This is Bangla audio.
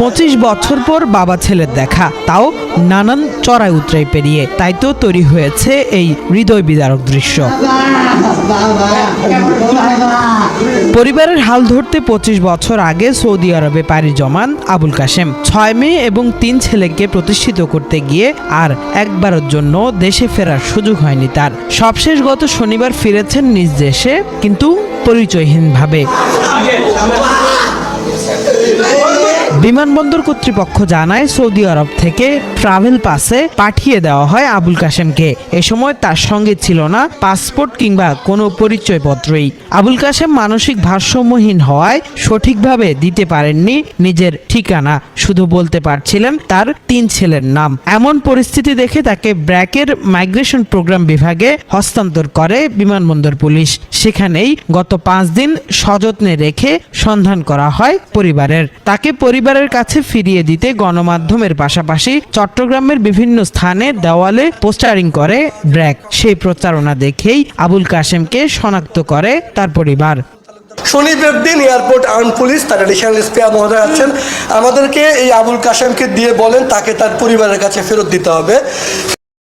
25 বছর পর বাবা ছেলের দেখা, তাও নানান চড়াই উতরাই পেরিয়ে। তাই তো তৈরি হয়েছে এই হৃদয় বিদারক দৃশ্য। পরিবারের হাল ধরতে 25 বছর আগে সৌদি আরবে পাড়ি জমান আবুল কাশেম 6 মেয়ে এবং 3 ছেলেকে প্রতিষ্ঠিত করতে গিয়ে আর একবারের জন্য দেশে ফেরার সুযোগ হয়নি তার। সবশেষ গত শনিবার ফিরেছেন নিজ দেশে, কিন্তু পরিচয়হীনভাবে। বিমানবন্দর কর্তৃপক্ষ জানায়, সৌদি আরব থেকে ট্রাভেল পাসে পাঠিয়ে দেওয়া হয় আবুল কাশেমকে। এ সময় তার সঙ্গে ছিল না পাসপোর্ট কিংবা কোনো পরিচয়পত্রই। আবুল কাশেম মানসিক ভারসাম্যহীন হওয়ায় সঠিকভাবে দিতে পারেননি নিজের ঠিকানা, শুধু বলতে পারছিলেন তার 3 ছেলের নাম। এমন পরিস্থিতি দেখে তাকে ব্র্যাকের মাইগ্রেশন প্রোগ্রাম বিভাগে হস্তান্তর করে বিমানবন্দর পুলিশ। সেখানেই গত 5 দিন সযত্নে রেখে সন্ধান করা হয় পরিবারের। তাকে পরিবারের কাছে ফিরিয়ে দিতে গণমাধ্যমের পাশাপাশি চট্টগ্রামের বিভিন্ন স্থানে দেওয়ালে পোস্টারিং করে ব্র্যাক। সেই প্রচারণা দেখেই আবুল কাশেমকে শনাক্ত করে তার পরিবার। শনিবার দিন এয়ারপোর্ট আর্ম পুলিশ তার এডিশনাল এসপি মহোদয় আছেন, আমাদেরকে এই আবুল কাশেমকে দিয়ে বলেন তাকে তার পরিবারের কাছে ফেরত দিতে হবে।